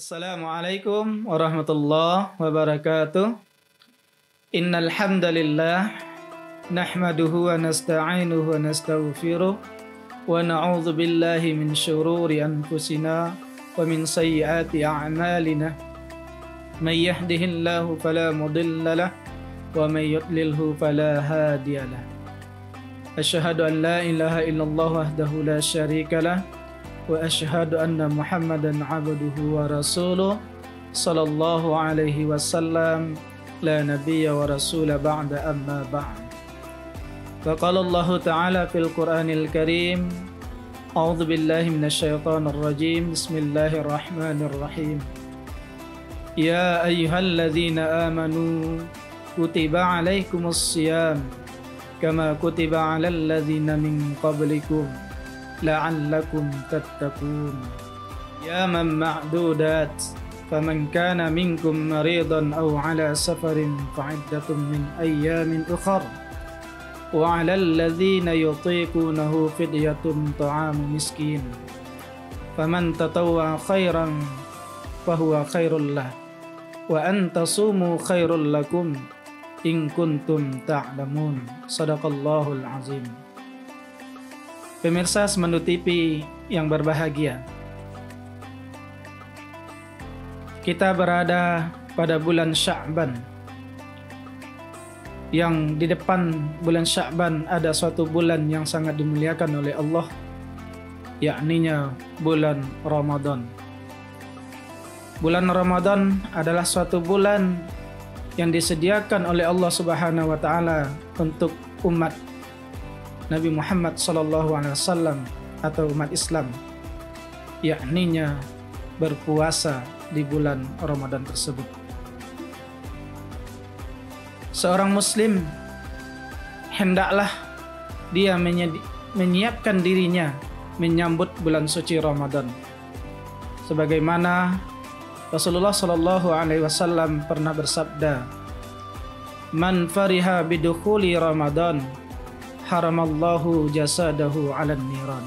Assalamualaikum warahmatullahi wabarakatuh. Innal hamdalillah nahmaduhu wa nasta'inuhu wa nastaghfiruh wa na'udzu billahi min syururi anfusina wa min sayyiati a'malina. May yahdihillahu fala mudilla lahu wa may yudlilhu fala hadiya lahu. Asyhadu an la ilaha illallah wahdahu la syarika lahu wa asyhadu anna Muhammadan abduhu wa rasuluh sallallahu alaihi wasallam la nabiyya wa rasula ba'da amma ba'd. Wa qala Allah ta'ala fil Qur'anil Karim, a'udzu billahi minasy syaithanir rajim, bismillahirrahmanirrahim. Ya ayyuhalladzina amanu kutiba alaikumus shiyam kama kutiba alal ladzina min qablikum la'allakum tattaqun. Ya man ma'dudat faman kana minkum maridan aw ala safarin fa'iddatun min ayyamin ukhra wa 'alal ladzina yutiqunahu fidyatun ta'amu miskin faman tatawwa khairan fahuwa khairul lah wa an tasumu khairul lakum in kuntum ta'lamun. Shadaqallahul azim. Pemirsa Semandu TV yang berbahagia, kita berada pada bulan Sya'ban, yang di depan bulan Sya'ban ada suatu bulan yang sangat dimuliakan oleh Allah, yakninya bulan Ramadan. Bulan Ramadan adalah suatu bulan yang disediakan oleh Allah Subhanahu wa taala untuk umat Nabi Muhammad SAW atau umat Islam, yakninya berpuasa di bulan Ramadan tersebut. Seorang muslim hendaklah dia menyiapkan dirinya menyambut bulan suci Ramadan. Sebagaimana Rasulullah SAW pernah bersabda, "Man fariha bidukhuli Ramadan haramallahu jasadahu 'alan niran."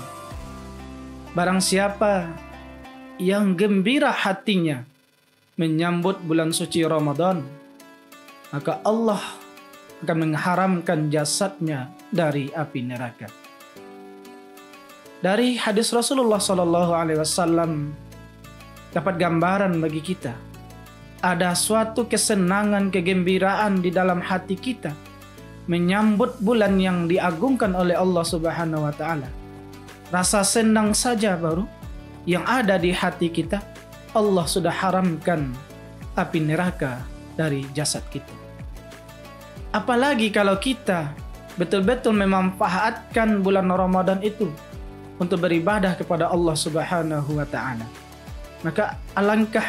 Barang siapa yang gembira hatinya menyambut bulan suci Ramadan, maka Allah akan mengharamkan jasadnya dari api neraka. Dari hadis Rasulullah SAW dapat gambaran bagi kita, ada suatu kesenangan, kegembiraan di dalam hati kita menyambut bulan yang diagungkan oleh Allah Subhanahu wa taala. Rasa senang saja baru yang ada di hati kita, Allah sudah haramkan api neraka dari jasad kita. Apalagi kalau kita betul-betul memanfaatkan bulan Ramadan itu untuk beribadah kepada Allah Subhanahu wa taala, maka alangkah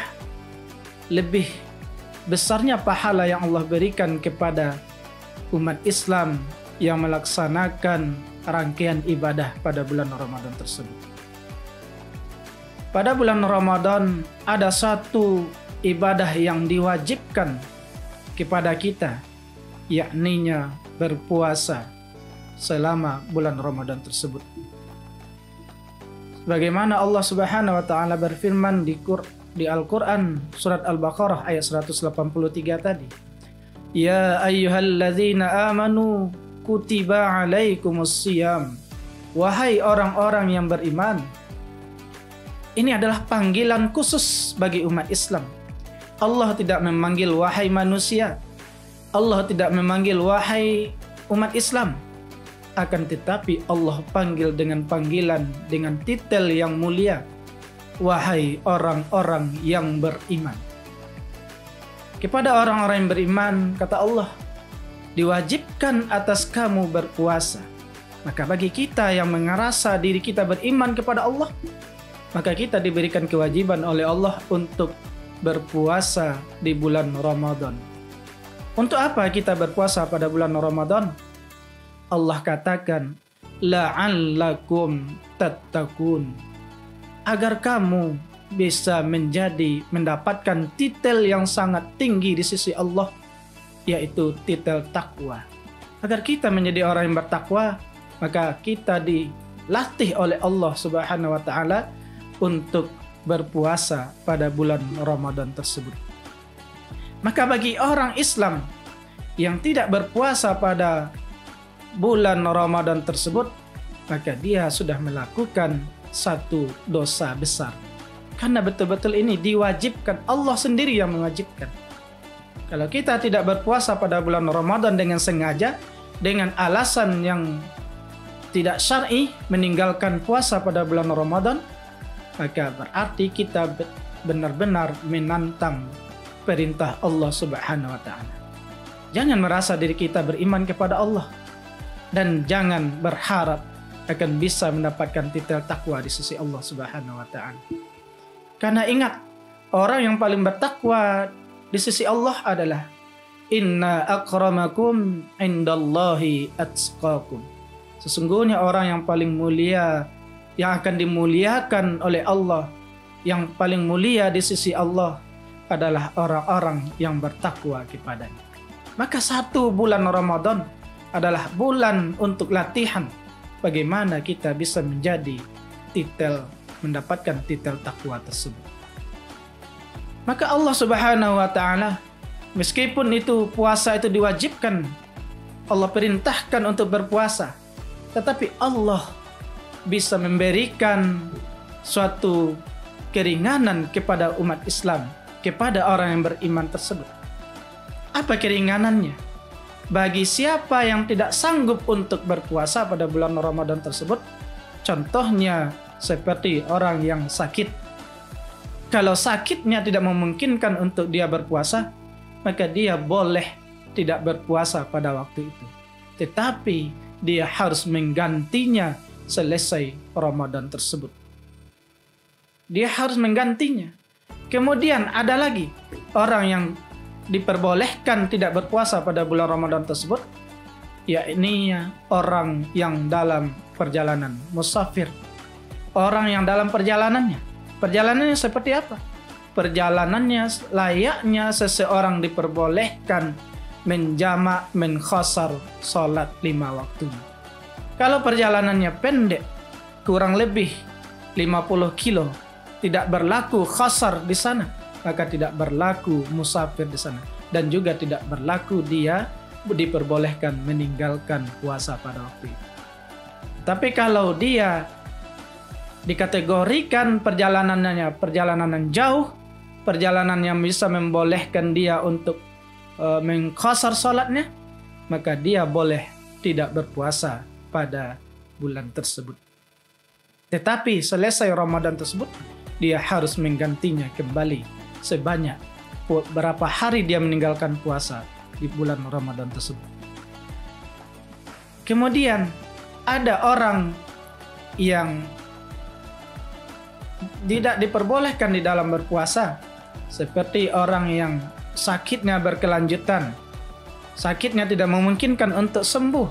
lebih besarnya pahala yang Allah berikan kepada umat Islam yang melaksanakan rangkaian ibadah pada bulan Ramadan tersebut. Pada bulan Ramadan ada satu ibadah yang diwajibkan kepada kita, yakninya berpuasa selama bulan Ramadan tersebut. Bagaimana Allah Subhanahu wa taala berfirman di Al-Qur'an surat Al-Baqarah ayat 183 tadi, "Ya ayyuhalladzina amanu kutiba alaikumus shiyam." Wahai orang-orang yang beriman. Ini adalah panggilan khusus bagi umat Islam. Allah tidak memanggil wahai manusia. Allah tidak memanggil wahai umat Islam. Akan tetapi Allah panggil dengan panggilan, dengan titel yang mulia, wahai orang-orang yang beriman. Kepada orang-orang yang beriman, kata Allah, diwajibkan atas kamu berpuasa. Maka bagi kita yang merasa diri kita beriman kepada Allah, maka kita diberikan kewajiban oleh Allah untuk berpuasa di bulan Ramadan. Untuk apa kita berpuasa pada bulan Ramadan? Allah katakan, la'allakum tattaqun, agar kamu bisa mendapatkan titel yang sangat tinggi di sisi Allah, yaitu titel takwa. Agar kita menjadi orang yang bertakwa, maka kita dilatih oleh Allah Subhanahu wa taala untuk berpuasa pada bulan Ramadan tersebut. Maka bagi orang Islam yang tidak berpuasa pada bulan Ramadan tersebut, maka dia sudah melakukan satu dosa besar. Karena betul-betul ini diwajibkan, Allah sendiri yang mewajibkan. Kalau kita tidak berpuasa pada bulan Ramadan dengan sengaja, dengan alasan yang tidak syar'i, meninggalkan puasa pada bulan Ramadan, maka berarti kita benar-benar menantang perintah Allah Subhanahu wa taala. Jangan merasa diri kita beriman kepada Allah dan jangan berharap akan bisa mendapatkan titel takwa di sisi Allah Subhanahu wa taala. Karena ingat, orang yang paling bertakwa di sisi Allah adalah inna akramakum indallahi atqakum. Sesungguhnya orang yang paling mulia, yang akan dimuliakan oleh Allah, yang paling mulia di sisi Allah adalah orang-orang yang bertakwa kepadanya. Maka satu bulan Ramadan adalah bulan untuk latihan bagaimana kita bisa mendapatkan titel takwa tersebut. Maka Allah Subhanahu wa taala, meskipun itu puasa itu diwajibkan, Allah perintahkan untuk berpuasa, tetapi Allah bisa memberikan suatu keringanan kepada umat Islam, kepada orang yang beriman tersebut. Apa keringanannya? Bagi siapa yang tidak sanggup untuk berpuasa pada bulan Ramadan tersebut, contohnya seperti orang yang sakit. Kalau sakitnya tidak memungkinkan untuk dia berpuasa, maka dia boleh tidak berpuasa pada waktu itu. Tetapi dia harus menggantinya selesai Ramadan tersebut. Dia harus menggantinya. Kemudian ada lagi orang yang diperbolehkan tidak berpuasa pada bulan Ramadan tersebut, yakni orang yang dalam perjalanan, musafir. Orang yang dalam perjalanannya seperti apa? Perjalanannya layaknya seseorang diperbolehkan menjamak, menkhasar salat 5 waktu. Kalau perjalanannya pendek, kurang lebih 50 kilo, tidak berlaku khasar di sana, maka tidak berlaku musafir di sana, dan juga tidak berlaku dia diperbolehkan meninggalkan puasa pada waktu itu. Tapi kalau dia dikategorikan perjalanannya perjalanan jauh, perjalanan yang bisa membolehkan dia untuk mengkhasar salatnya, maka dia boleh tidak berpuasa pada bulan tersebut. Tetapi selesai Ramadan tersebut, dia harus menggantinya kembali sebanyak berapa hari dia meninggalkan puasa di bulan Ramadan tersebut. Kemudian ada orang yang tidak diperbolehkan di dalam berpuasa, seperti orang yang sakitnya berkelanjutan, sakitnya tidak memungkinkan untuk sembuh,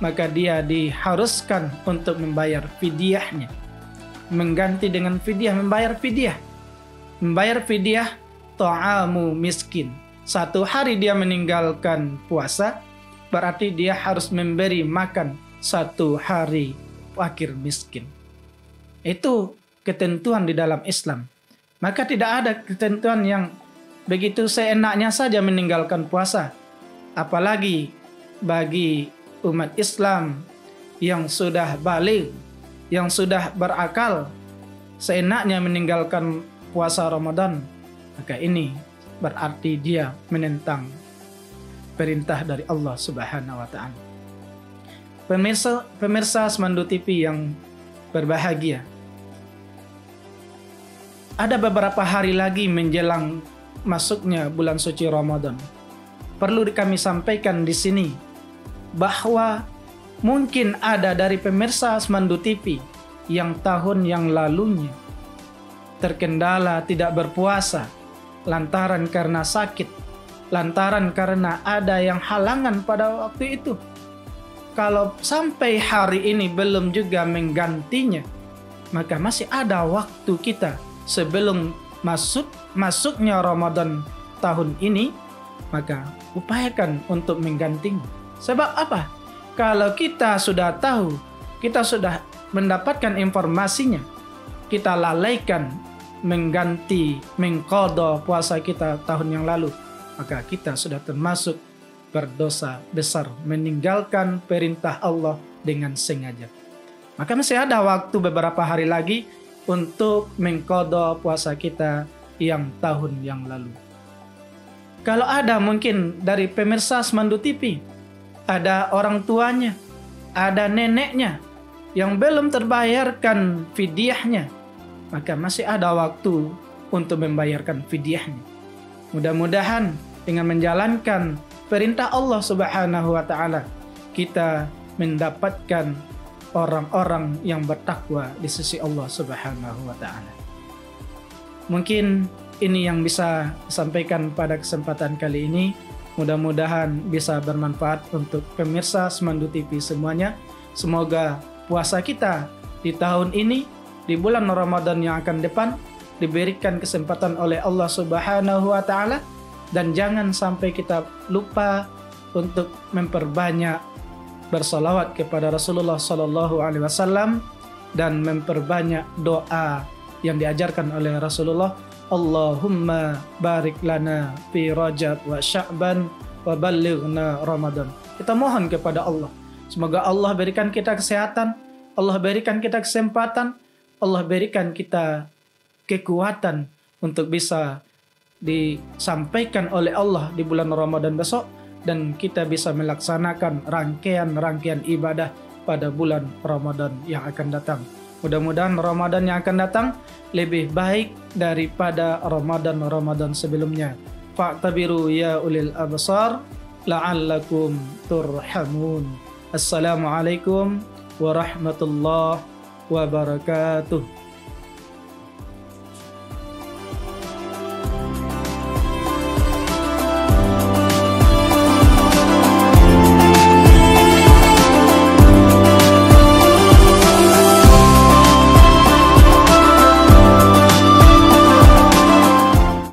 maka dia diharuskan untuk membayar fidyahnya, mengganti dengan fidyah, membayar fidyah ta'amu miskin. 1 hari dia meninggalkan puasa, berarti dia harus memberi makan 1 hari fakir miskin. Itu ketentuan di dalam Islam. Maka tidak ada ketentuan yang begitu seenaknya saja meninggalkan puasa. Apalagi bagi umat Islam yang sudah baligh, yang sudah berakal, seenaknya meninggalkan puasa Ramadan, maka ini berarti dia menentang perintah dari Allah Subhanahu wa taala. Pemirsa Semandu TV yang berbahagia, ada beberapa hari lagi menjelang masuknya bulan suci Ramadan. Perlu kami sampaikan di sini bahwa mungkin ada dari pemirsa Semandu TV yang tahun yang lalunya terkendala tidak berpuasa lantaran karena sakit, lantaran karena ada yang halangan pada waktu itu. Kalau sampai hari ini belum juga menggantinya, maka masih ada waktu kita sebelum masuknya Ramadan tahun ini, maka upayakan untuk menggantinya. Sebab apa? Kalau kita sudah tahu, kita sudah mendapatkan informasinya, kita lalaikan, mengqadha puasa kita tahun yang lalu, maka kita sudah termasuk berdosa besar meninggalkan perintah Allah dengan sengaja. Maka masih ada waktu beberapa hari lagi untuk mengqadha puasa kita yang tahun yang lalu. Kalau ada mungkin dari pemirsa Semandu TV, ada orang tuanya, ada neneknya yang belum terbayarkan fidyahnya, maka masih ada waktu untuk membayarkan fidyahnya. Mudah-mudahan dengan menjalankan perintah Allah Subhanahu wa taala, kita mendapatkan orang-orang yang bertakwa di sisi Allah Subhanahu wa taala. Mungkin ini yang bisa disampaikan pada kesempatan kali ini. Mudah-mudahan bisa bermanfaat untuk pemirsa Semandu TV semuanya. Semoga puasa kita di tahun ini, di bulan Ramadan yang akan depan, diberikan kesempatan oleh Allah Subhanahu wa taala, dan jangan sampai kita lupa untuk memperbanyak bersalawat kepada Rasulullah Sallallahu Alaihi Wasallam dan memperbanyak doa yang diajarkan oleh Rasulullah. Allahumma barik lana fi Rajab wa Sya'ban wa ballighna Ramadan. Kita mohon kepada Allah, semoga Allah berikan kita kesehatan, Allah berikan kita kesempatan, Allah berikan kita kekuatan untuk bisa disampaikan oleh Allah di bulan Ramadan besok, dan kita bisa melaksanakan rangkaian-rangkaian ibadah pada bulan Ramadan yang akan datang. Mudah-mudahan Ramadan yang akan datang lebih baik daripada Ramadan sebelumnya. Fa'tabiru ya ulil absar la'allakum turhamun. Assalamualaikum warahmatullahi wabarakatuh.